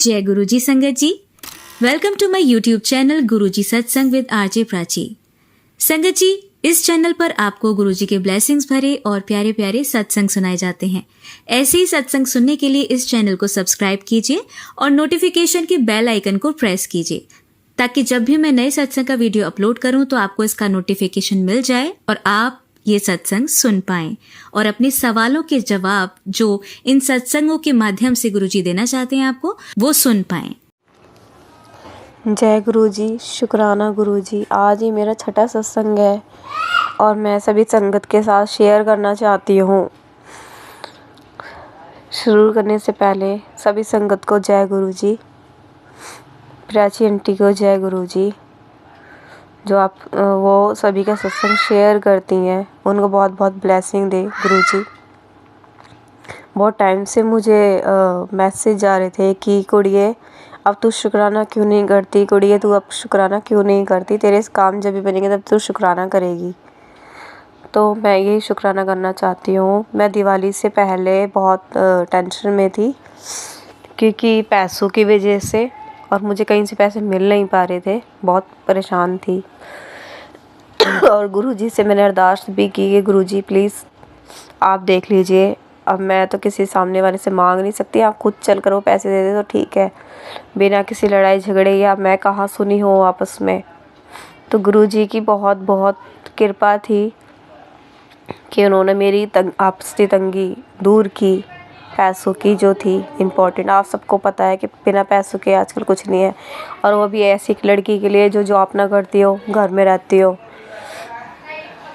जय गुरुजी संगत जी, welcome to my YouTube channel Guruji Satsang with RJ Prachi. संगत जी, इस चैनल पर आपको गुरुजी के ब्लेसिंग्स भरे और प्यारे प्यारे सत्संग सुनाए जाते हैं। ऐसे ही सत्संग सुनने के लिए इस चैनल को सब्सक्राइब कीजिए और नोटिफिकेशन के बेल आइकन को प्रेस कीजिए, ताकि जब भी मैं नए सत्संग का वीडियो अपलोड करूं तो आपको इसका नोटिफिकेशन मिल जाए और आप ये सत्संग सुन पाएं और अपने सवालों के जवाब जो इन सत्संगों के माध्यम से गुरुजी देना चाहते हैं आपको, वो सुन पाएं। जय गुरुजी, शुक्राना गुरुजी। आज ही मेरा छठा सत्संग है और मैं सभी संगत के साथ शेयर करना चाहती हूँ। शुरू करने से पहले सभी संगत को जय गुरुजी, प्राची आंटी को जय गुरुजी, जो आप वो सभी का सत्संग शेयर करती हैं, उनको बहुत बहुत ब्लेसिंग दे गुरुजी। बहुत टाइम से मुझे मैसेज आ रहे थे कि कुड़िए अब तू शुक्राना क्यों नहीं करती, कुड़िए तू अब शुक्राना क्यों नहीं करती, तेरे काम जब भी बनेंगे तब तू शुक्राना करेगी। तो मैं यही शुक्राना करना चाहती हूँ। मैं दिवाली से पहले बहुत टेंशन में थी क्योंकि पैसों की वजह से, और मुझे कहीं से पैसे मिल नहीं पा रहे थे, बहुत परेशान थी। और गुरुजी से मैंने अरदास भी की कि गुरुजी प्लीज़ आप देख लीजिए, अब मैं तो किसी सामने वाले से मांग नहीं सकती, आप खुद चल कर वो पैसे दे दे तो ठीक है, बिना किसी लड़ाई झगड़े या मैं कहाँ सुनी हो आपस में। तो गुरुजी की बहुत बहुत कृपा थी कि उन्होंने मेरी आपसी तंगी दूर की, पैसों की जो थी इम्पोर्टेंट। आप सबको पता है कि बिना पैसों के आजकल कुछ नहीं है, और वो भी ऐसी एक लड़की के लिए जो जॉब ना करती हो, घर में रहती हो,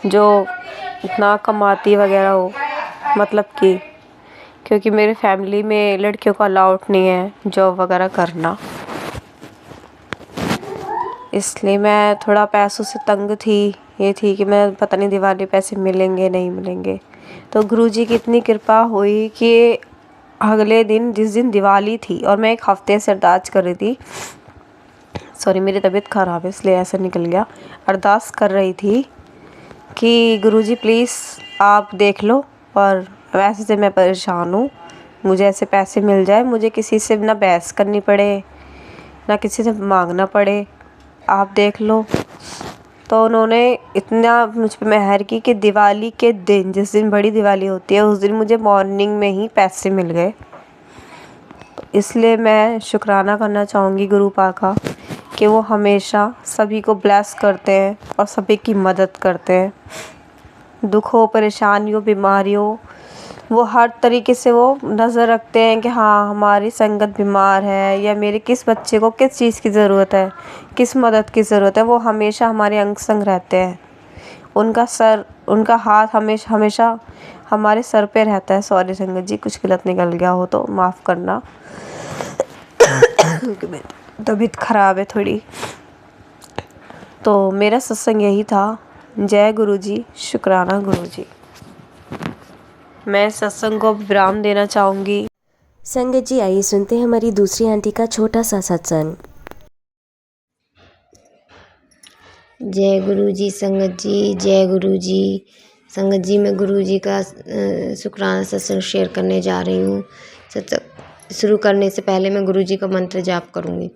जो इतना कमाती वगैरह हो, मतलब कि क्योंकि मेरे फैमिली में लड़कियों का अलाउड नहीं है जॉब वगैरह करना, इसलिए मैं थोड़ा पैसों से तंग थी। ये थी कि मैं पता नहीं दिवाली पैसे मिलेंगे नहीं मिलेंगे। तो गुरुजी की इतनी कृपा हुई कि अगले दिन, जिस दिन दिवाली थी और मैं एक हफ्ते से अरदास कर रही थी, सॉरी मेरी तबीयत ख़राब है इसलिए ऐसा निकल गया, अरदास कर रही थी कि गुरुजी प्लीज़ आप देख लो, और वैसे से मैं परेशान हूँ, मुझे ऐसे पैसे मिल जाए, मुझे किसी से ना बहस करनी पड़े ना किसी से मांगना पड़े, आप देख लो। तो उन्होंने इतना मुझ पर मेहर की कि दिवाली के दिन, जिस दिन बड़ी दिवाली होती है, उस दिन मुझे मॉर्निंग में ही पैसे मिल गए। तो इसलिए मैं शुक्राना करना चाहूँगी गुरु पाक का कि वो हमेशा सभी को ब्लेस करते हैं और सभी की मदद करते हैं। दुख हो, परेशानी हो, बीमारी हो, वो हर तरीके से वो नज़र रखते हैं कि हाँ हमारी संगत बीमार है या मेरे किस बच्चे को किस चीज़ की ज़रूरत है, किस मदद की ज़रूरत है, वो हमेशा हमारे अंग संग रहते हैं। उनका हाथ हमेशा हमेशा हमारे सर पे रहता है। सॉरी संगत जी, कुछ गलत निकल गया हो तो माफ़ करना, तबीयत ख़राब है थोड़ी। तो मेरा सत्संग यही था। जय गुरुजी, शुक्राना गुरुजी। मैं सत्संग को विराम देना चाहूँगी। संगत जी, आइए सुनते हैं हमारी दूसरी आंटी का छोटा सा सत्संग। जय गुरुजी संगत जी, जय गुरुजी संगत जी। मैं गुरुजी का शुक्राना सत्संग शेयर करने जा रही हूँ। सत्संग शुरू करने से पहले मैं गुरुजी का मंत्र जाप करूँगी।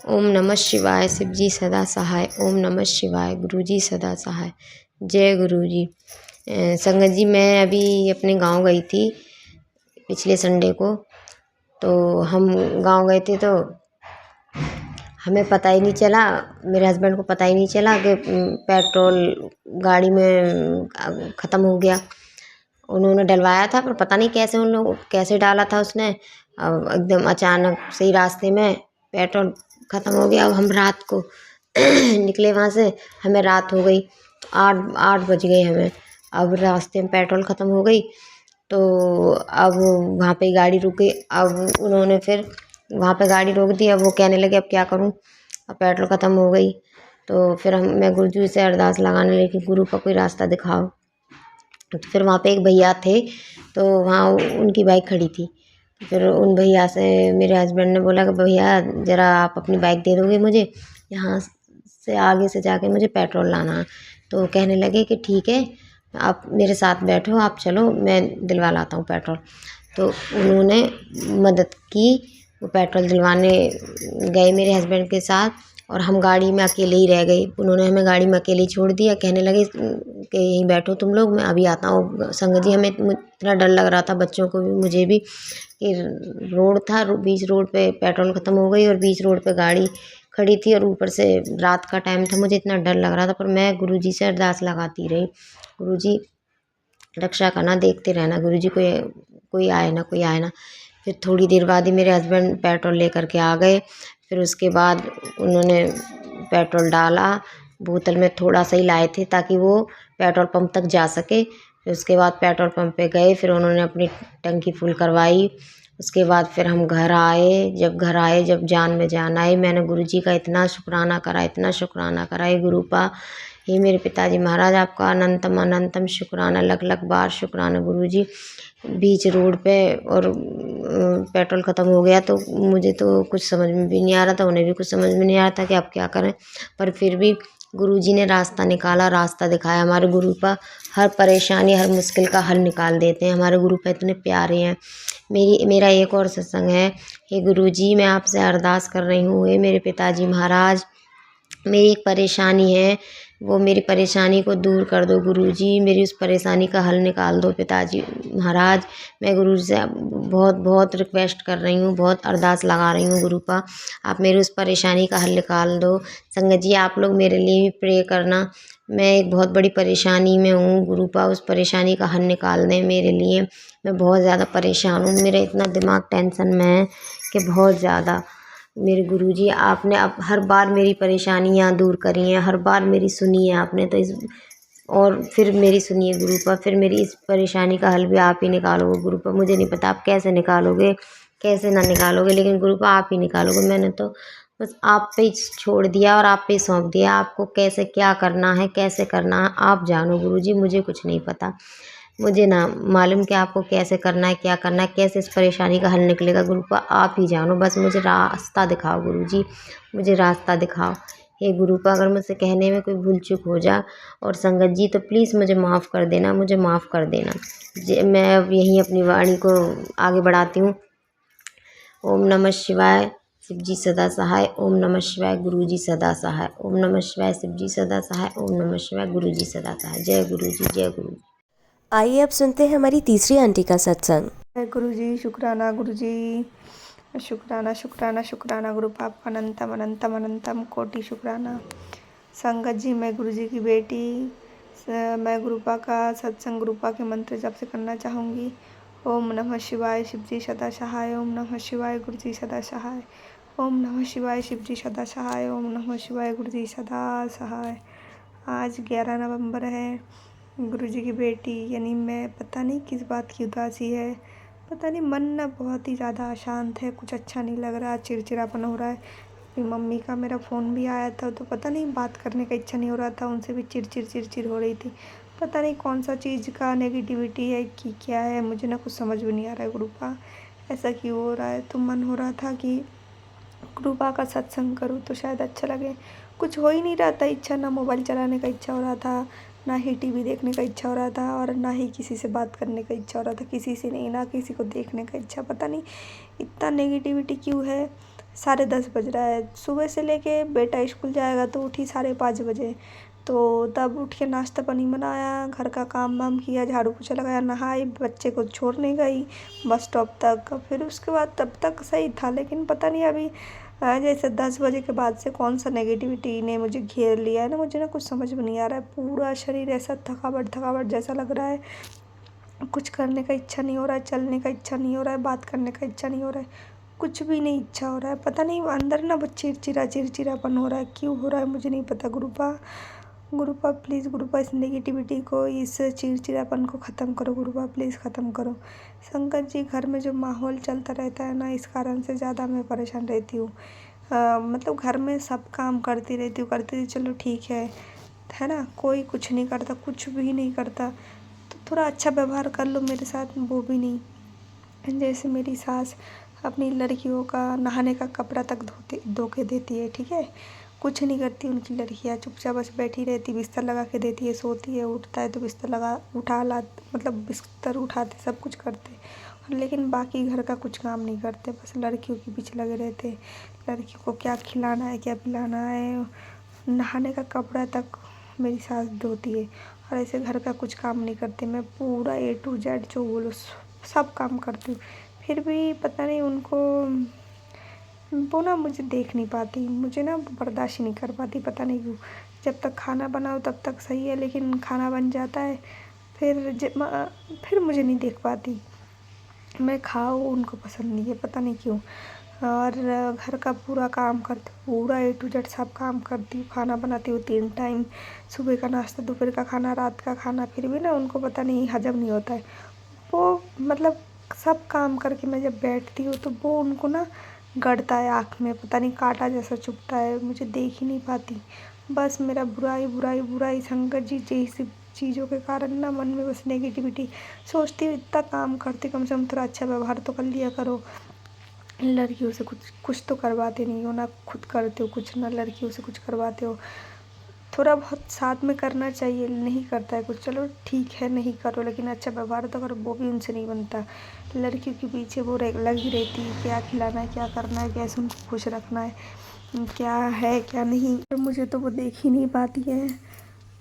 ओम नमः शिवाय, शिव जी सदा सहाय। ओम नमः शिवाय, गुरुजी सदा सहाय। जय गुरुजी। संगत जी, मैं अभी अपने गांव गई थी पिछले संडे को। तो हम गांव गए थे तो हमें पता ही नहीं चला, मेरे हस्बैंड को पता ही नहीं चला कि पेट्रोल गाड़ी में ख़त्म हो गया। उन्होंने डलवाया था पर पता नहीं कैसे उन लोग कैसे डाला था उसने, एकदम अचानक से ही रास्ते में पेट्रोल ख़त्म हो गया। अब हम रात को निकले वहाँ से, हमें रात हो गई, 8 बज गए हमें। अब रास्ते में पेट्रोल ख़त्म हो गई तो अब वहाँ पे गाड़ी रुक गई। अब उन्होंने फिर वहाँ पे गाड़ी रोक दी। अब वो कहने लगे अब क्या करूँ, अब पेट्रोल ख़त्म हो गई। तो फिर मैं गुरुजी से अरदास लगाने लगी कि गुरु का कोई रास्ता दिखाओ। तो फिर वहाँ पे एक भैया थे, तो वहाँ उनकी बाइक खड़ी थी। फिर उन भैया से मेरे हस्बैंड ने बोला कि भैया ज़रा आप अपनी बाइक दे दोगे मुझे, यहाँ से आगे से जाके मुझे पेट्रोल लाना है। तो कहने लगे कि ठीक है, आप मेरे साथ बैठो, आप चलो, मैं दिलवा लाता हूँ पेट्रोल। तो उन्होंने मदद की, वो पेट्रोल दिलवाने गए मेरे हस्बैंड के साथ, और हम गाड़ी में अकेले ही रह गए। उन्होंने हमें गाड़ी में अकेले ही छोड़ दिया, कहने लगे कि यहीं बैठो तुम लोग, मैं अभी आता हूँ। संगत जी, हमें इतना डर लग रहा था, बच्चों को भी मुझे भी, कि रोड था, बीच रोड पे पेट्रोल ख़त्म हो गई और बीच रोड पे गाड़ी खड़ी थी, और ऊपर से रात का टाइम था। मुझे इतना डर लग रहा था, पर मैं गुरुजी से अरदास लगाती रही, गुरुजी रक्षा करना, देखते रहना गुरुजी, कोई आए ना, कोई आए ना। फिर थोड़ी देर बाद ही मेरे हस्बैंड पेट्रोल लेकर के आ गए। फिर उसके बाद उन्होंने पेट्रोल डाला, बोतल में थोड़ा सा ही लाए थे ताकि वो पेट्रोल पंप तक जा सके। फिर उसके बाद पेट्रोल पंप पे गए, फिर उन्होंने अपनी टंकी फुल करवाई। उसके बाद फिर हम घर आए। जब जान में जान आई, मैंने गुरुजी का इतना शुक्राना करा, इतना शुक्राना करा। ये गुरुपा, हे मेरे पिताजी महाराज, आपका अनंतम अनंतम शुक्राना, लख लख बार शुक्राना गुरुजी। बीच रोड पे और पेट्रोल ख़त्म हो गया, तो मुझे तो कुछ समझ में भी नहीं आ रहा था, उन्हें भी कुछ समझ में नहीं आ रहा था कि आप क्या करें। पर फिर भी गुरुजी ने रास्ता निकाला, रास्ता दिखाया। हमारे गुरुपा हर परेशानी, हर मुश्किल का हल निकाल देते हैं। हमारे गुरुपा इतने प्यारे हैं। मेरा एक और सत्संग है। हे गुरुजी, मैं आपसे अरदास कर रही हूँ, हे मेरे पिताजी महाराज, मेरी एक परेशानी है, वो मेरी परेशानी को दूर कर दो गुरुजी, मेरी उस परेशानी का हल निकाल दो पिताजी महाराज। मैं गुरुजी से बहुत बहुत रिक्वेस्ट कर रही हूँ, बहुत अरदास लगा रही हूँ गुरुपा, आप मेरी उस परेशानी का हल निकाल दो। संगत जी, आप लोग मेरे लिए भी प्रे करना। मैं एक बहुत बड़ी परेशानी में हूँ गुरुपा, उस परेशानी का हल निकाल दें मेरे लिए। मैं बहुत ज़्यादा परेशान हूँ, मेरा इतना दिमाग टेंशन में है कि बहुत ज़्यादा। मेरे गुरुजी, आपने अब हर बार मेरी परेशानियाँ दूर करी हैं, हर बार मेरी सुनी है आपने, तो इस और फिर मेरी सुनिए गुरुपा, फिर मेरी इस परेशानी का हल भी आप ही निकालोगे गुरुपा। मुझे नहीं पता आप कैसे निकालोगे, कैसे ना निकालोगे, लेकिन गुरुपा आप ही निकालोगे। मैंने तो बस आप पे ही छोड़ दिया और आप पे ही सौंप दिया। आपको कैसे क्या करना है, कैसे करना है, आप जानो गुरुजी, मुझे कुछ नहीं पता। मुझे ना मालूम कि आपको कैसे करना है, क्या करना है, कैसे इस परेशानी का हल निकलेगा गुरुपा, आप ही जानो। बस मुझे रास्ता दिखाओ गुरुजी, मुझे रास्ता दिखाओ। हे गुरुपा, अगर मुझसे कहने में कोई भूल चूक हो जा, और संगत जी, तो प्लीज़ मुझे माफ़ कर देना, मुझे माफ़ कर देना। मैं अब यहीं अपनी वाणी को आगे बढ़ाती हूँ। ओम नमः शिवाय, शिव जी सदा सहाय। ओम नमः शिवाय, गुरु जी सदा सहाय। ओम नमः शिवाय, शिव जी सदा सहाय। ओम नमः शिवाय, गुरु जी सदा सहाय। जय गुरु जी, जय गुरु जी। आइए अब सुनते हैं हमारी तीसरी आंटी का सत्संग। जय गुरुजी, शुक्राना गुरुजी, शुक्राना शुक्राना शुक्राना गुरुपा, आपका अनंतम अनंतम अनंतम कोटि शुक्राना। संगत जी, मैं गुरुजी की बेटी, मैं गुरुपा का सत्संग, गुरुपा के मंत्र जप से करना चाहूँगी। ओम नमः शिवाय, शिव जी सदा सहाय। ओम नमः शिवाय, गुरु जी सदा सहाय। ओम नमः शिवाय, शिव जी सदा सहाय। ओम नमः शिवाय, गुरु जी सदा सहाय। आज 11 नवंबर है। गुरुजी की बेटी यानी मैं, पता नहीं किस बात की उदासी है, पता नहीं, मन ना बहुत ही ज़्यादा अशांत है, कुछ अच्छा नहीं लग रहा, चिड़चिड़ापन हो रहा है। अपनी मम्मी का मेरा फ़ोन भी आया था, तो पता नहीं बात करने का इच्छा नहीं हो रहा था, उनसे भी चिड़चिड़ हो रही थी। पता नहीं कौन सा चीज़ का नेगेटिविटी है कि क्या है, मुझे ना कुछ समझ में नहीं आ रहा है गुरुपा, ऐसा क्यों हो रहा है। तो मन हो रहा था कि गुरुपा का सत्संग करूँ तो शायद अच्छा लगे। कुछ हो ही नहीं रहा था इच्छा, ना मोबाइल चलाने का इच्छा हो रहा था, ना ही टीवी देखने का इच्छा हो रहा था, और ना ही किसी से बात करने का इच्छा हो रहा था, किसी से नहीं, ना किसी को देखने का इच्छा। पता नहीं इतना नेगेटिविटी क्यों है। 10:30 बज रहा है, सुबह से लेके बेटा स्कूल जाएगा तो उठी 5:30 बजे, तो तब उठ के नाश्ता पानी बनाया, घर का काम वाम किया, झाड़ू पोछा लगाया, नहाई, बच्चे को छोड़ने गई बस स्टॉप तक। फिर उसके बाद तब तक सही था, लेकिन पता नहीं अभी जैसे 10 बजे के बाद से कौन सा नेगेटिविटी ने मुझे घेर लिया है ना, मुझे ना कुछ समझ में नहीं आ रहा है। पूरा शरीर ऐसा थकावट जैसा लग रहा है, कुछ करने का इच्छा नहीं हो रहा है, चलने का इच्छा नहीं हो रहा है, बात करने का इच्छा नहीं हो रहा है, कुछ भी नहीं इच्छा हो रहा है। पता नहीं अंदर ना बस चिड़चिड़ापन हो रहा है, क्यों हो रहा है मुझे नहीं पता। गुरुपा प्लीज़, गुरुपा इस नेगेटिविटी को, इस चिड़चिड़ापन को ख़त्म करो गुरुपा, प्लीज़ ख़त्म करो। संगत जी, घर में जो माहौल चलता रहता है ना, इस कारण से ज़्यादा मैं परेशान रहती हूँ। मतलब घर में सब काम करती रहती, चलो ठीक है ना, कोई कुछ नहीं करता, कुछ भी नहीं करता, तो थोड़ा अच्छा व्यवहार कर लो मेरे साथ, वो भी नहीं। जैसे मेरी सास अपनी लड़कियों का नहाने का कपड़ा तक धो के देती है, ठीक है, कुछ नहीं करती उनकी लड़कियाँ, चुपचाप बस बैठी रहती, बिस्तर लगा के देती है, सोती है, उठता है तो बिस्तर लगा उठा ला, मतलब बिस्तर उठाते, सब कुछ करते, लेकिन बाकी घर का कुछ काम नहीं करते, बस लड़कियों के पीछे लगे रहते। लड़कियों को क्या खिलाना है, क्या पिलाना है, नहाने का कपड़ा तक मेरी सास धोती है। और ऐसे घर का कुछ काम नहीं करते। मैं पूरा A to Z जो बोलो सब काम करती हूँ, फिर भी पता नहीं उनको वो ना मुझे देख नहीं पाती, मुझे ना बर्दाश्त ही नहीं कर पाती, पता नहीं क्यों। जब तक खाना बनाओ तब तक सही है, लेकिन खाना बन जाता है फिर मुझे नहीं देख पाती। मैं खाऊँ उनको पसंद नहीं है, पता नहीं क्यों। और घर का पूरा काम करती हूँ, पूरा A to Z सब काम करती हूँ। खाना बनाती हूँ 3 टाइम, सुबह का नाश्ता, दोपहर का खाना, रात का खाना, फिर भी ना उनको पता नहीं हजम नहीं होता है। वो मतलब सब काम करके मैं जब बैठती हूँ तो वो उनको ना गड़ता है आँख में, पता नहीं काँटा जैसा चुभता है, मुझे देख ही नहीं पाती। बस मेरा बुराई बुराई बुराई संगत जी जैसी चीज़ों के कारण ना मन में बस नेगेटिविटी। सोचती हूँ इतना काम करती, कम से कम थोड़ा अच्छा व्यवहार तो कर लिया करो। लड़कियों से कुछ तो करवाते नहीं हो ना, खुद करते हो कुछ, ना लड़कियों से कुछ करवाते हो। थोड़ा बहुत साथ में करना चाहिए, नहीं करता है कुछ, चलो ठीक है नहीं करो, लेकिन अच्छा व्यवहार तो करो, वो भी उनसे नहीं बनता। लड़कियों के पीछे वो लगी रहती है, क्या खिलाना है, क्या करना है, कैसे उनको खुश रखना है क्या नहीं। पर मुझे तो वो देख ही नहीं पाती है,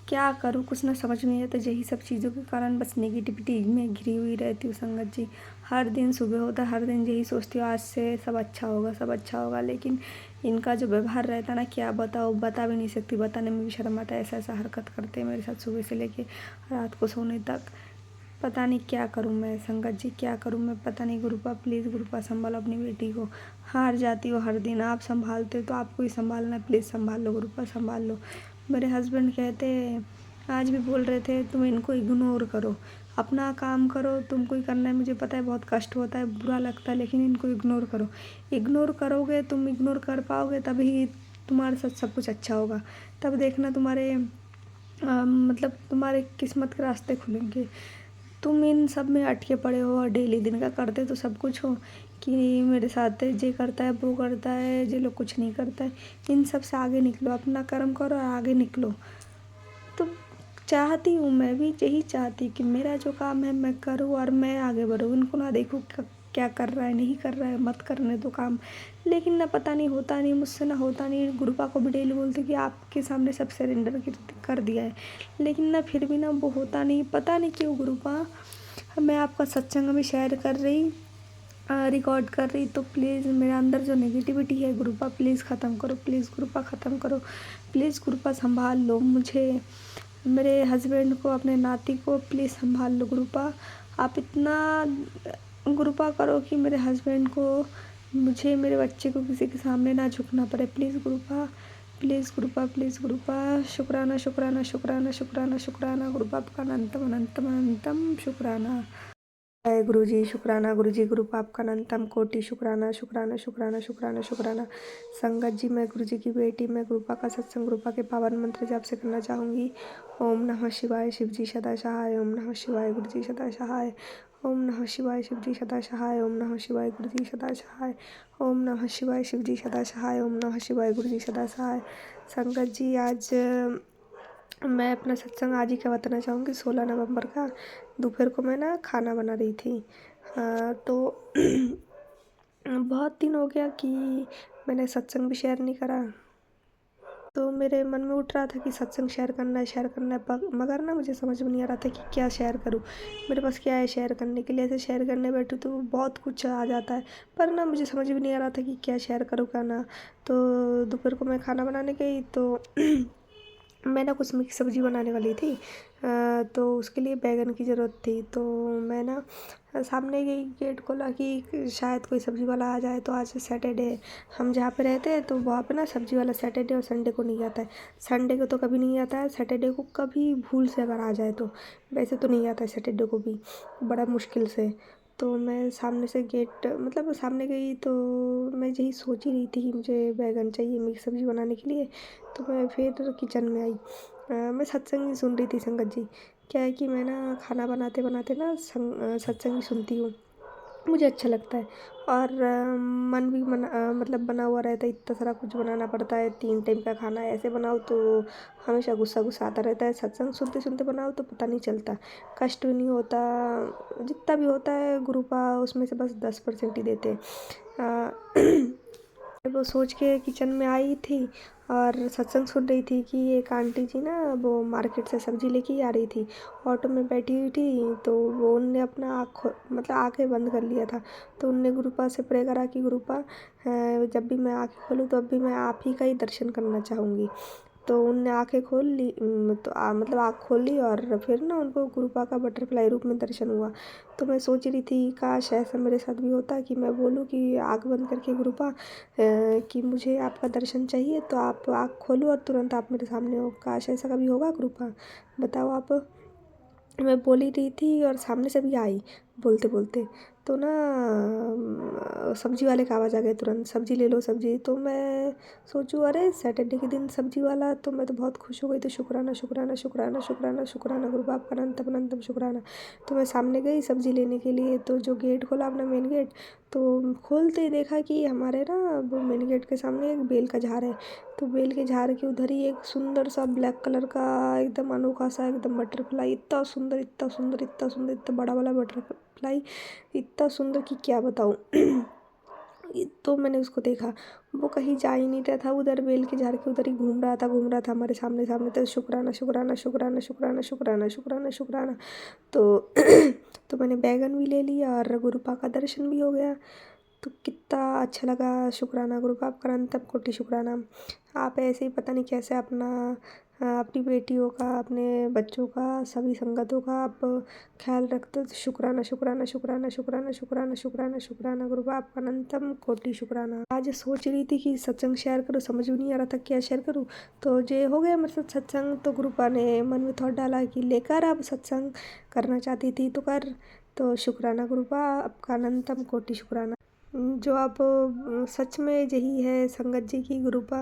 क्या करूँ कुछ ना समझ में नहीं आता। यही सब चीज़ों के कारण बस नेगेटिविटी में घिरी हुई रहती हूँ संगत जी। हर दिन सुबह होता है, हर दिन यही सोचती हूँ आज से सब अच्छा होगा, सब अच्छा होगा, लेकिन इनका जो व्यवहार रहता है ना, क्या बताओ, बता भी नहीं सकती, बताने में भी शर्म आता है। ऐसा ऐसा हरकत करते हैं मेरे साथ सुबह से लेके रात को सोने तक। पता नहीं क्या करूँ मैं संगत जी, क्या करूँ मैं, पता नहीं। गुरुपा प्लीज़, गुरुपा संभालो अपनी बेटी को। हार जाती हो हर दिन, आप संभालते हो तो आपको ही संभालना है, प्लीज़ संभाल लो गुरुपा, संभाल लो। मेरे हस्बैंड कहते आज भी बोल रहे थे तुम इनको इग्नोर करो, अपना काम करो, तुमको ही करना है। मुझे पता है बहुत कष्ट होता है, बुरा लगता है, लेकिन इनको इग्नोर करो। इग्नोर करोगे, तुम इग्नोर कर पाओगे तभी तुम्हारे साथ सब कुछ अच्छा होगा। तब देखना तुम्हारे मतलब तुम्हारे किस्मत के रास्ते खुलेंगे। तुम इन सब में अटके पड़े हो और डेली दिन का करते तो सब कुछ हो कि मेरे साथ ये करता है, वो करता है, ये लोग कुछ नहीं करता है। इन सब से आगे निकलो, अपना कर्म करो और आगे निकलो। तो चाहती हूँ, मैं भी यही चाहती कि मेरा जो काम है मैं करूँ और मैं आगे बढ़ूँ। इनको ना देखूँ क्या कर रहा है, नहीं कर रहा है, मत करने दो काम। लेकिन ना पता नहीं होता नहीं, मुझसे ना होता नहीं। गुरुपा को भी डेली बोलती कि आपके सामने सब सरेंडर कर दिया है, लेकिन ना फिर भी ना वो होता नहीं, पता नहीं क्यों। गुरुपा मैं आपका सत्संग में शेयर कर रही, रिकॉर्ड कर रही, तो प्लीज़ मेरे अंदर जो नेगेटिविटी है गुरुपा प्लीज़ ख़त्म करो, प्लीज़ गुरुपा ख़त्म करो, प्लीज़ गुरुपा संभाल लो मुझे, मेरे हस्बैंड को, अपने नाती को प्लीज़ संभाल लो गुरुपा। आप इतना गुरुपा करो कि मेरे हस्बैंड को, मुझे, मेरे बच्चे को किसी के सामने ना झुकना पड़े। प्लीज़ गुरुपा, प्लीज़ गुरुपा, प्लीज़ गुरुपा। शुक्राना शुक्राना शुक्राना शुक्राना शुक्राना गुरुपा, आपका अनंतम अनंतम अनंतम शुक्राना। जय गुरु जी, शुक्राना गुरु जी, गुरु पाप का अनंतम कोटि शुक्राना शुक्राना शुक्राना शुक्राना शुक्राना। संगत जी, मैं गुरु जी की बेटी, मैं गुरुपा का सत्संग, गुरुपा के पावन मंत्र जाप से करना चाहूँगी। ओम नमः शिवाय, शिव जी सदा सहाय। ओम नमः शिवाय, गुरु जी सदा सहाय। ओम नमः शिवाय, शिव जी सदा सहाय। ओम नमः शिवाय, गुरु जी सदा सहाय। ओम नमः शिवाय, शिव जी सदा सहाय। ओम नमः शिवाय, गुरु जी सदा सहाय। संगत जी, आज मैं अपना सत्संग आज ही का बताना चाहूँगी। 16 नवंबर का दोपहर को मैं ना खाना बना रही थी, तो बहुत दिन हो गया कि मैंने सत्संग भी शेयर नहीं करा। तो मेरे मन में उठ रहा था कि सत्संग शेयर करना है, शेयर करना है, मगर ना मुझे समझ में नहीं आ रहा था कि क्या शेयर करूं, मेरे पास क्या है शेयर करने के लिए। ऐसे शेयर करने बैठूं तो बहुत कुछ आ जाता है, पर ना मुझे समझ में नहीं आ रहा था कि क्या शेयर करूं क्या ना। तो दोपहर को मैं खाना बनाने गई तो मैं ना कुछ मिक्स सब्ज़ी बनाने वाली थी, तो उसके लिए बैगन की ज़रूरत थी। तो मैं ना सामने गई, गेट खोला कि शायद कोई सब्ज़ी वाला आ जाए। तो आज सैटरडे है, हम जहाँ पे रहते हैं तो वहाँ पे ना सब्ज़ी वाला सैटरडे और संडे को नहीं आता है। संडे को तो कभी नहीं आता है, सैटरडे को कभी भूल से अगर आ जाए तो, वैसे तो नहीं आता है सैटरडे को भी, बड़ा मुश्किल से। तो मैं सामने से गेट मतलब सामने गई तो मैं यही सोच ही रही थी कि मुझे बैगन चाहिए मिक्स सब्ज़ी बनाने के लिए। तो मैं फिर किचन में आई, मैं सत्संग ही सुन रही थी संगत जी। क्या है कि मैं ना खाना बनाते बनाते ना सत्संग ही सुनती हूँ। मुझे अच्छा लगता है। और मन भी मतलब बना हुआ रहता है, इतना सारा कुछ बनाना पड़ता है, 3 टाइम का खाना ऐसे बनाओ तो हमेशा गुस्सा गुस्सा आता रहता है। सत्संग सुनते सुनते बनाओ तो पता नहीं चलता, कष्ट भी नहीं होता। जितना भी होता है गुरु का उसमें से बस 10% ही देते हैं। वो सोच के किचन में आई थी और सत्संग सुन रही थी कि एक आंटी जी ना वो मार्केट से सब्जी लेके ही आ रही थी, ऑटो में बैठी हुई थी। तो वो उनने अपना मतलब आंखें बंद कर लिया था। तो उनने गुरुपा से प्रे करा कि गुरुपा जब भी मैं आँखें खोलूँ तो अब भी मैं आप ही का ही दर्शन करना चाहूँगी। तो उनने आंखें खोल ली, तो मतलब आँख खोल ली और फिर ना उनको गुरुपा का बटरफ्लाई रूप में दर्शन हुआ। तो मैं सोच रही थी काश ऐसा मेरे साथ भी होता कि मैं बोलूँ कि आँख बंद करके गुरुपा कि मुझे आपका दर्शन चाहिए, तो आप आँख खोलो और तुरंत आप मेरे सामने हो। काश ऐसा कभी होगा गुरुपा, बताओ आप। मैं बोल ही रही थी और सामने से भी आई बोलते बोलते। तो ना सब्जी वाले का आवाज़ आ गया तुरंत, सब्जी ले लो सब्जी। तो मैं सोचूं अरे सैटरडे के दिन सब्जी वाला, तो मैं तो बहुत खुश हो गई। तो शुक्राना शुक्राना शुक्राना शुक्राना शुक्राना गुरु बाप का अनंतम अनंतम शुक्राना। तो मैं सामने गई सब्जी लेने के लिए, तो जो गेट खोला अपना मेन गेट, तो खोलते ही देखा कि हमारे ना वो मेन गेट के सामने एक बेल का झाड़ है। तो बेल के झाड़ के उधर ही एक सुंदर सा ब्लैक कलर का एकदम अनोखा सा एकदम बटरफ्लाई, इतना सुंदर इतना सुंदर इतना सुंदर, इतना बड़ा वाला बटरफ्लाई, इतना सुंदर कि क्या बताऊँ। तो मैंने उसको देखा, वो कहीं जा ही नहीं रहा था, उधर बेल के झाड़ के उधर ही घूम रहा था हमारे सामने सामने। तो शुक्राना शुक्राना शुक्राना शुक्राना शुक्राना शुक्राना शुक्राना। तो तो मैंने बैगन भी ले लिया और गुरुपा का दर्शन भी हो गया। तो कितना अच्छा लगा। शुक्राना गुरु बाप का अनंतम कोटि शुक्राना। आप ऐसे ही पता नहीं कैसे अपना अपनी बेटियों का, अपने बच्चों का, सभी संगतों का आप ख्याल रखते हो। तो शुक्राना शुक्राना शुक्राना शुक्राना शुक्राना शुक्राना शुक्राना गुरु बाप का अनंतम कोटि शुक्राना। आज सोच रही थी कि सत्संग शेयर करूँ, समझ भी नहीं आ रहा था क्या शेयर करूँ। तो ये हो गया मेरे साथ सत्संग। तो गुरुपा ने मन में थॉट डाला कि लेकर अब सत्संग करना चाहती थी तो कर। तो शुक्राना गुरुपा, आपका अनंतम कोटि शुक्राना। जो आप सच में यही है संगत जी की गुरुपा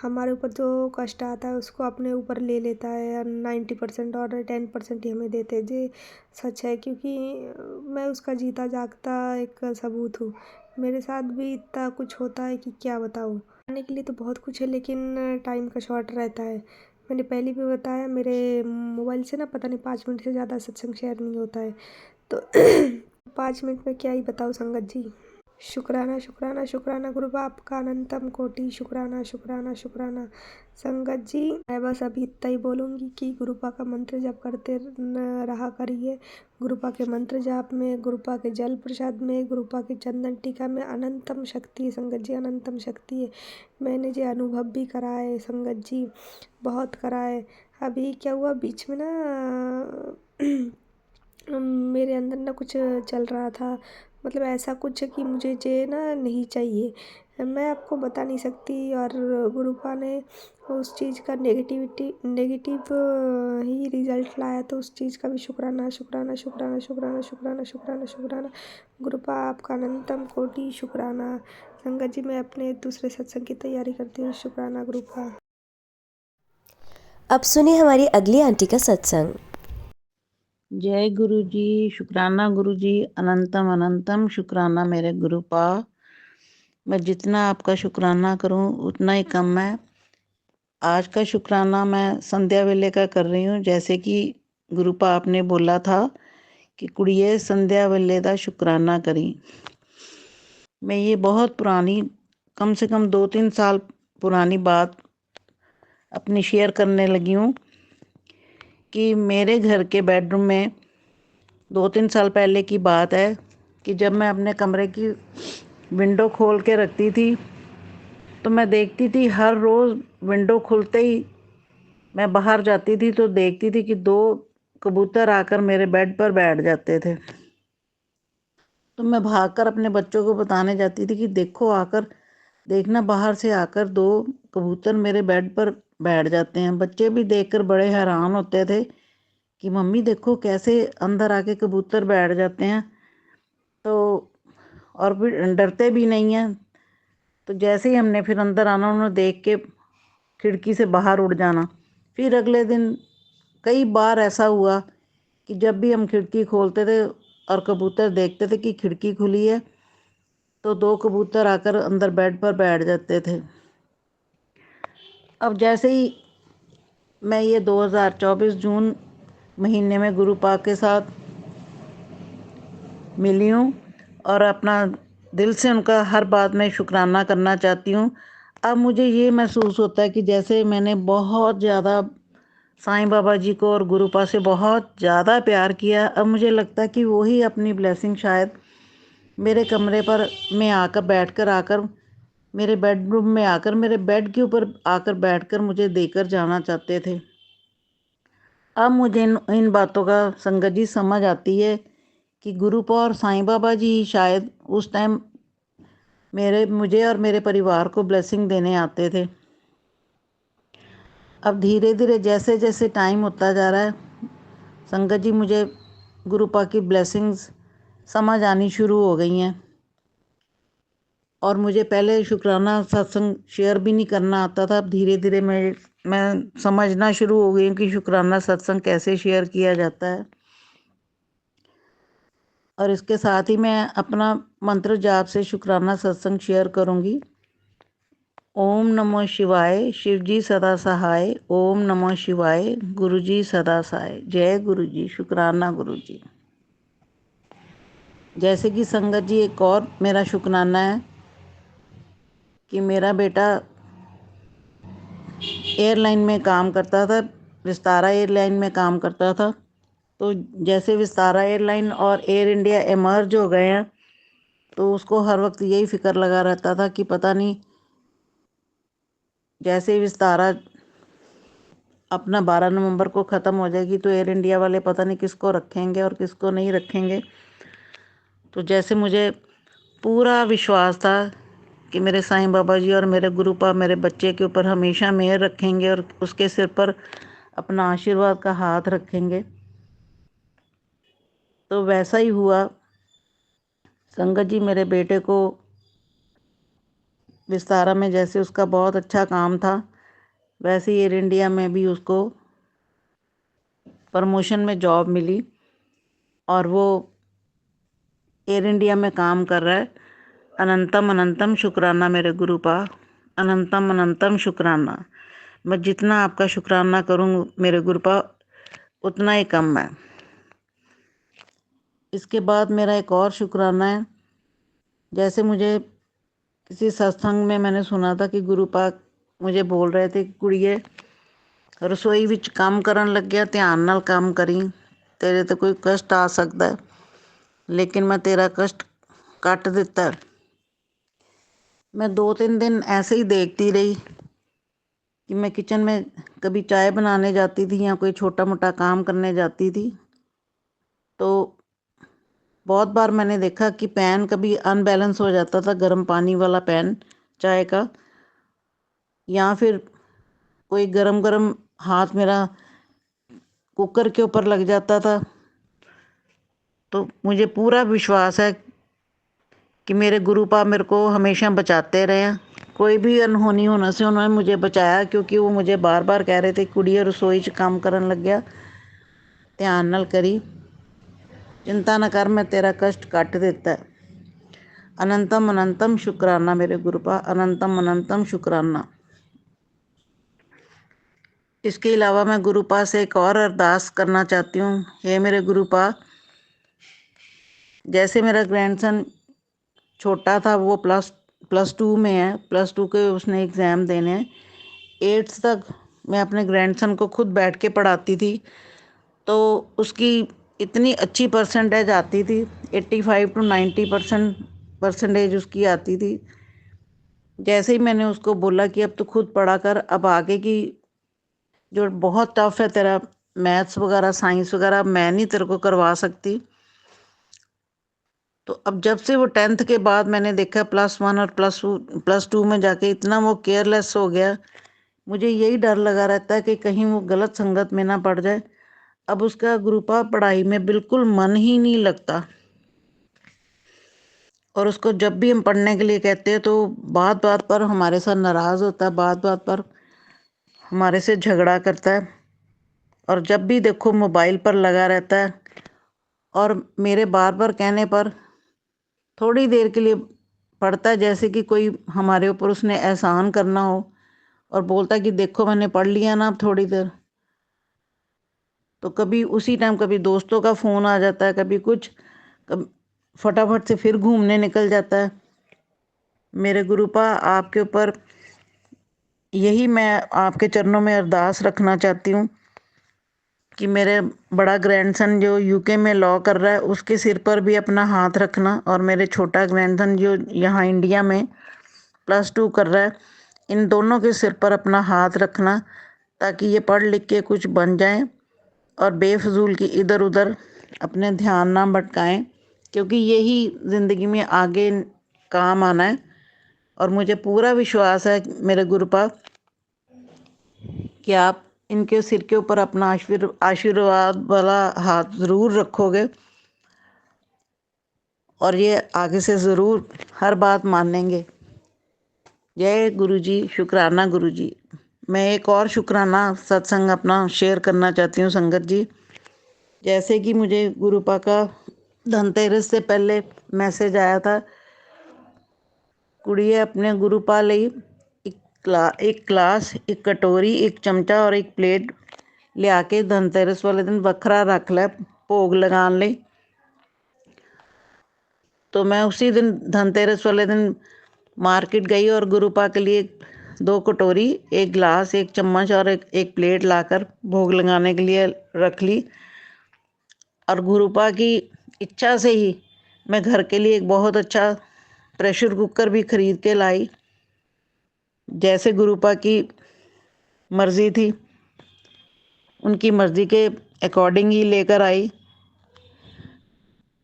हमारे ऊपर जो कष्ट आता है उसको अपने ऊपर ले लेता है 90% और 10% ही हमें देते हैं। ये सच है, क्योंकि मैं उसका जीता जागता एक सबूत हूँ। मेरे साथ भी इतना कुछ होता है कि क्या बताऊँ। करने के लिए तो बहुत कुछ है लेकिन टाइम का शॉर्ट रहता है। मैंने पहले भी बताया मेरे मोबाइल से ना पता नहीं 5 मिनट से ज़्यादा सत्संग शेयर नहीं होता है। तो 5 मिनट में क्या ही बताऊँ संगत जी। शुक्राना शुक्राना शुक्राना गुरु बाप का अनंतम कोटि शुक्राना शुक्राना शुक्राना। संगत जी मैं बस अभी इतना ही बोलूँगी कि गुरुपा का मंत्र जप करते रहा करिए। गुरुपा के मंत्र जाप में, गुरुपा के जल प्रसाद में, गुरुपा के चंदन टीका में अनंतम शक्ति है संगत जी, अनंतम शक्ति है। मैंने जो अनुभव भी करा है संगत जी, बहुत करा है। अभी क्या हुआ बीच में ना मेरे अंदर ना कुछ चल रहा था, मतलब ऐसा कुछ कि मुझे ये ना नहीं चाहिए, मैं आपको बता नहीं सकती। और गुरुपा ने उस चीज़ का नेगेटिव ही रिजल्ट लाया, तो उस चीज़ का भी शुक्राना शुक्राना शुक्राना शुक्राना शुक्राना शुक्राना शुक्राना। गुरुपा आपका अनंतम कोटि शुक्राना। संगत जी मैं अपने दूसरे सत्संग की तैयारी करती हूँ। शुक्राना गुरुपा। अब सुनिए हमारी अगली आंटी का सत्संग। जय गुरु जी, शुक्राना गुरु जी, अनंतम अनंतम शुक्राना मेरे गुरुपा। मैं जितना आपका शुक्राना करूं उतना ही कम है। आज का शुक्राना मैं संध्या वेले का कर रही हूं। जैसे कि गुरुपा आपने बोला था कि कुड़िए संध्या वेले दा शुक्राना करी। मैं ये बहुत पुरानी, कम से कम 2-3 साल पुरानी बात अपनी शेयर करने लगी हूँ कि मेरे घर के बेडरूम में 2-3 साल पहले की बात है कि जब मैं अपने कमरे की विंडो खोल के रखती थी तो मैं देखती थी हर रोज़ विंडो खुलते ही मैं बाहर जाती थी तो देखती थी कि 2 कबूतर आकर मेरे बेड पर बैठ जाते थे। तो मैं भागकर अपने बच्चों को बताने जाती थी कि देखो, आकर देखना, बाहर से आकर 2 कबूतर मेरे बेड पर बैठ जाते हैं। बच्चे भी देखकर बड़े हैरान होते थे कि मम्मी देखो कैसे अंदर आके कबूतर बैठ जाते हैं, तो और फिर डरते भी नहीं हैं। तो जैसे ही हमने फिर अंदर आना, उन्होंने देख के खिड़की से बाहर उड़ जाना। फिर अगले दिन कई बार ऐसा हुआ कि जब भी हम खिड़की खोलते थे और कबूतर देखते थे कि खिड़की खुली है तो 2 कबूतर आकर अंदर बेड पर बैठ जाते थे। अब जैसे ही मैं ये 2024 जून महीने में गुरु पाक के साथ मिली हूँ और अपना दिल से उनका हर बात में शुक्राना करना चाहती हूँ। अब मुझे ये महसूस होता है कि जैसे मैंने बहुत ज़्यादा साईं बाबा जी को और गुरु पाक से बहुत ज़्यादा प्यार किया। अब मुझे लगता है कि वही अपनी ब्लेसिंग शायद मेरे कमरे पर में आकर मेरे बेडरूम में आकर मेरे बेड के ऊपर आकर बैठकर मुझे देकर जाना चाहते थे। अब मुझे इन बातों का संगत जी समझ आती है कि गुरुपा और साईं बाबा जी ही शायद उस टाइम मुझे और मेरे परिवार को ब्लेसिंग देने आते थे। अब धीरे धीरे जैसे जैसे टाइम होता जा रहा है संगत जी मुझे गुरुपा की ब्लेसिंग्स समझ आनी शुरू हो गई हैं। और मुझे पहले शुक्राना सत्संग शेयर भी नहीं करना आता था। अब धीरे धीरे मैं समझना शुरू हो गई हूँ कि शुक्राना सत्संग कैसे शेयर किया जाता है। और इसके साथ ही मैं अपना मंत्र जाप से शुक्राना सत्संग शेयर करूँगी। ओम नमो शिवाय, शिव जी सदा सहाय। ओम नमो शिवाय, गुरु जी सदा सहाय। जय गुरु जी, शुक्राना गुरु जी। जैसे कि संगत जी एक और मेरा शुक्राना है कि मेरा बेटा एयरलाइन में काम करता था, विस्तारा एयरलाइन में काम करता था। तो जैसे विस्तारा एयरलाइन और एयर इंडिया एमर्ज हो गए हैं तो उसको हर वक्त यही फिक्र लगा रहता था कि पता नहीं जैसे विस्तारा अपना 12 नवंबर को ख़त्म हो जाएगी तो एयर इंडिया वाले पता नहीं किसको रखेंगे और किसको नहीं रखेंगे। तो जैसे मुझे पूरा विश्वास था कि मेरे साईं बाबा जी और मेरे गुरुपा मेरे बच्चे के ऊपर हमेशा मेहर रखेंगे और उसके सिर पर अपना आशीर्वाद का हाथ रखेंगे, तो वैसा ही हुआ। संगत जी मेरे बेटे को विस्तारा में जैसे उसका बहुत अच्छा काम था वैसे ही एयर इंडिया में भी उसको प्रमोशन में जॉब मिली और वो एयर इंडिया में काम कर रहा है। अनंतम अनंतम शुक्राना मेरे गुरुपा, अनंतम अनंतम शुक्राना। मैं जितना आपका शुक्राना करूँ मेरे गुरुपा उतना ही कम है। इसके बाद मेरा एक और शुक्राना है। जैसे मुझे किसी सत्संग में मैंने सुना था कि गुरुपा मुझे बोल रहे थे कि कुड़िए रसोई विच काम करन लग्या ध्यान नाल काम करी, तेरे ते कोई कष्ट आ सकता है लेकिन मैं तेरा कष्ट कट दिता। मैं 2-3 दिन ऐसे ही देखती रही कि मैं किचन में कभी चाय बनाने जाती थी या कोई छोटा मोटा काम करने जाती थी तो बहुत बार मैंने देखा कि पैन कभी अनबैलेंस हो जाता था, गर्म पानी वाला पैन चाय का, या फिर कोई गरम गरम हाथ मेरा कुकर के ऊपर लग जाता था। तो मुझे पूरा विश्वास है कि मेरे गुरुपा मेरे को हमेशा बचाते रहे हैं। कोई भी अनहोनी होने से उन्होंने मुझे बचाया, क्योंकि वो मुझे बार बार कह रहे थे कुड़िए रसोई च काम करन लग गया ध्यान नाल करी, चिंता न कर मैं तेरा कष्ट कट दिता है। अनंतम अनंतम शुक्राना मेरे गुरुपा, अनंतम अनंतम शुक्राना। इसके अलावा मैं गुरुपा से एक और अरदास करना चाहती हूँ। हे मेरे गुरुपा, जैसे मेरा ग्रैंडसन छोटा था वो प्लस टू में है, प्लस टू के उसने एग्ज़ाम देने हैं। 8th तक मैं अपने ग्रैंडसन को खुद बैठ के पढ़ाती थी तो उसकी इतनी अच्छी परसेंटेज आती थी, 85 to 90% परसेंटेज उसकी आती थी। जैसे ही मैंने उसको बोला कि अब तो खुद पढ़ा कर, अब आगे की जो बहुत टफ है तेरा मैथ्स वगैरह साइंस वगैरह मैं नहीं तेरे को करवा सकती। तो अब जब से वो 10th के बाद मैंने देखा +1 और +2 में जाके इतना वो केयरलेस हो गया, मुझे यही डर लगा रहता है कि कहीं वो गलत संगत में ना पड़ जाए। अब उसका गुरुपा पढ़ाई में बिल्कुल मन ही नहीं लगता और उसको जब भी हम पढ़ने के लिए कहते हैं तो बात बात पर हमारे साथ नाराज़ होता है, बात बात पर हमारे से झगड़ा करता है और जब भी देखो मोबाइल पर लगा रहता है और मेरे बार बार कहने पर थोड़ी देर के लिए पढ़ता है, जैसे कि कोई हमारे ऊपर उसने एहसान करना हो, और बोलता कि देखो मैंने पढ़ लिया ना अब थोड़ी देर। तो कभी उसी टाइम कभी दोस्तों का फ़ोन आ जाता है, कभी कुछ, कभी फटाफट से फिर घूमने निकल जाता है। मेरे गुरुपा आपके ऊपर यही मैं आपके चरणों में अरदास रखना चाहती हूँ कि मेरे बड़ा ग्रैंडसन जो यूके में लॉ कर रहा है उसके सिर पर भी अपना हाथ रखना, और मेरे छोटा ग्रैंडसन जो यहाँ इंडिया में +2 कर रहा है, इन दोनों के सिर पर अपना हाथ रखना, ताकि ये पढ़ लिख के कुछ बन जाएं और बेफजूल की इधर उधर अपने ध्यान ना भटकाएं, क्योंकि यही ज़िंदगी में आगे काम आना है। और मुझे पूरा विश्वास है मेरे गुरुपा कि आप इनके सिर के ऊपर अपना आशीर्वाद वाला हाथ ज़रूर रखोगे, और ये आगे से ज़रूर हर बात मानेंगे। जय गुरुजी, शुक्राना गुरुजी। मैं एक और शुक्राना सत्संग अपना शेयर करना चाहती हूँ संगत जी। जैसे कि मुझे गुरुपा का धनतेरस से पहले मैसेज आया था, कुड़िए अपने गुरुपा ਲਈ एक ग्लास, एक कटोरी, एक चमचा और एक प्लेट लिया के धनतेरस वाले दिन ਵੱਖਰਾ रख लै भोग लगाने ਲਈ। तो मैं उसी दिन धनतेरस वाले दिन मार्केट गई और गुरुपा के लिए 2 कटोरी, एक गिलास, एक चम्मच और एक प्लेट लाकर भोग लगाने के लिए रख ली। और गुरुपा की इच्छा से ही मैं घर के लिए एक बहुत अच्छा प्रेशर कुकर भी खरीद के लाई। जैसे गुरुपा की मर्ज़ी थी, उनकी मर्ज़ी के अकॉर्डिंग ही लेकर आई।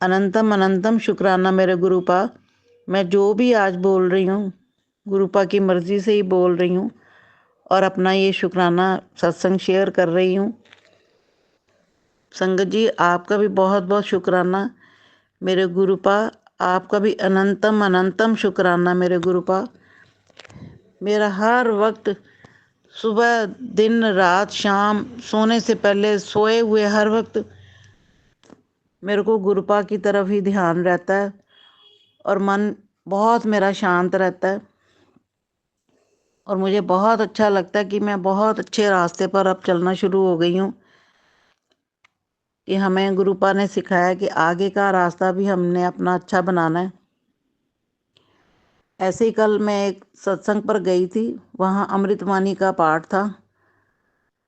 अनंतम अनंतम शुक्राना मेरे गुरुपा। मैं जो भी आज बोल रही हूँ गुरुपा की मर्ज़ी से ही बोल रही हूँ, और अपना ये शुक्राना सत्संग शेयर कर रही हूँ। संगत जी, आपका भी बहुत बहुत शुक्राना मेरे गुरुपा। आपका भी अनंतम अनंतम शुक्राना मेरे गुरुपा। मेरा हर वक्त, सुबह, दिन, रात, शाम, सोने से पहले, सोए हुए, हर वक्त मेरे को गुरुपा की तरफ ही ध्यान रहता है, और मन बहुत मेरा शांत रहता है, और मुझे बहुत अच्छा लगता है कि मैं बहुत अच्छे रास्ते पर अब चलना शुरू हो गई हूँ। कि हमें गुरुपा ने सिखाया कि आगे का रास्ता भी हमने अपना अच्छा बनाना है। ऐसे ही कल मैं एक सत्संग पर गई थी, वहाँ अमृतवाणी का पाठ था।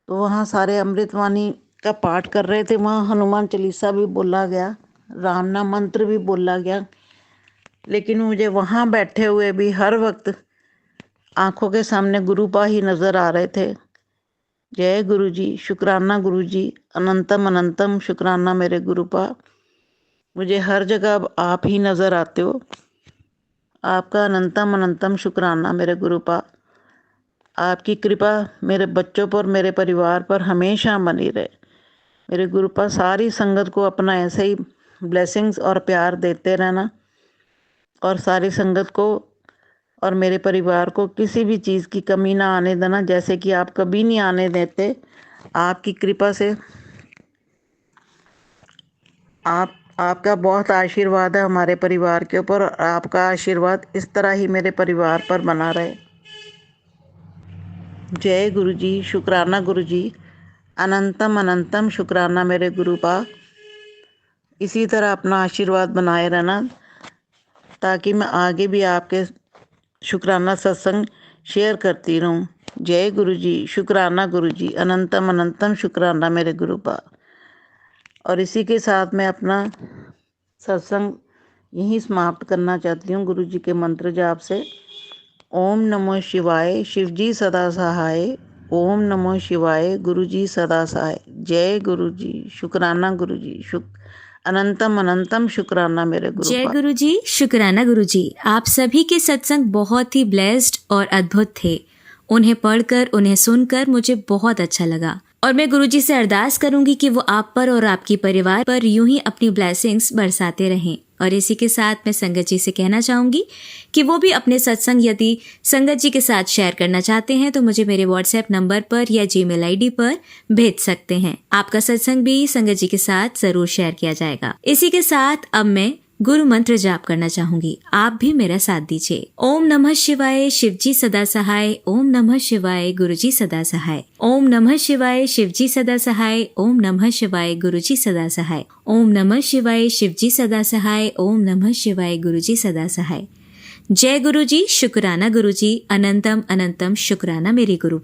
तो वहाँ सारे अमृतवाणी का पाठ कर रहे थे। वहाँ हनुमान चालीसा भी बोला गया, राम नाम मंत्र भी बोला गया, लेकिन मुझे वहाँ बैठे हुए भी हर वक्त आंखों के सामने गुरुपा ही नज़र आ रहे थे। जय गुरुजी, शुक्राना गुरुजी, अनंतम अनंतम शुक्राना मेरे गुरुपा। मुझे हर जगह अब आप ही नज़र आते हो। आपका अनंतम अनंतम शुक्राना मेरे गुरुपा। आपकी कृपा मेरे बच्चों पर, मेरे परिवार पर हमेशा बनी रहे। मेरे गुरुपा सारी संगत को अपना ऐसे ही ब्लेसिंग्स और प्यार देते रहना, और सारी संगत को और मेरे परिवार को किसी भी चीज़ की कमी ना आने देना, जैसे कि आप कभी नहीं आने देते। आपकी कृपा से आपका बहुत आशीर्वाद है हमारे परिवार के ऊपर, और आपका आशीर्वाद इस तरह ही मेरे परिवार पर बना रहे। जय गुरुजी, शुक्राना गुरुजी, अनंतम अनंतम शुक्राना मेरे गुरुपा। इसी तरह अपना आशीर्वाद बनाए रहना, ताकि मैं आगे भी आपके शुक्राना सत्संग शेयर करती रहूं। जय गुरुजी, शुक्राना गुरुजी, अनंतम अनंतम शुक्राना मेरे गुरुपा। और इसी के साथ मैं अपना सत्संग यहीं समाप्त करना चाहती हूँ गुरुजी के मंत्र जाप से। ओम नमो शिवाय, शिवजी सदा सहाय। ओम नमो शिवाय, गुरुजी सदा सहाय। जय गुरुजी, शुक्राना गुरुजी, अनंतम अनंतम शुक्राना मेरे जय गुरुपा। गुरुजी, शुक्राना गुरुजी। आप सभी के सत्संग बहुत ही ब्लेस्ड और अद्भुत थे। उन्हें पढ़कर, उन्हें सुनकर मुझे बहुत अच्छा लगा। और मैं गुरुजी से अरदास करूंगी कि वो आप पर और आपकी परिवार पर यूं ही अपनी ब्लेसिंग्स बरसाते रहें। और इसी के साथ मैं संगत जी से कहना चाहूंगी कि वो भी अपने सत्संग यदि संगत जी के साथ शेयर करना चाहते हैं तो मुझे मेरे व्हाट्सएप नंबर पर या जीमेल आईडी पर भेज सकते हैं। आपका सत्संग भी संगत जी के साथ जरूर शेयर किया जाएगा। इसी के साथ अब मैं गुरु मंत्र जाप करना चाहूंगी, आप भी मेरा साथ दीजिए। ओम नमः शिवाय, शिवजी सदा सहाय। ओम नमः शिवाय, गुरुजी सदा सहाय। ओम नमः शिवाय, शिवजी सदा सहाय। ओम नमः शिवाय, गुरुजी सदा सहाय। ओम नमः शिवाय, शिवजी सदा सहाय। ओम नमः शिवाय, गुरुजी सदा सहाय। जय गुरुजी, शुक्राना गुरुजी, अनंतम अनंतम शुक्राना मेरे गुरु।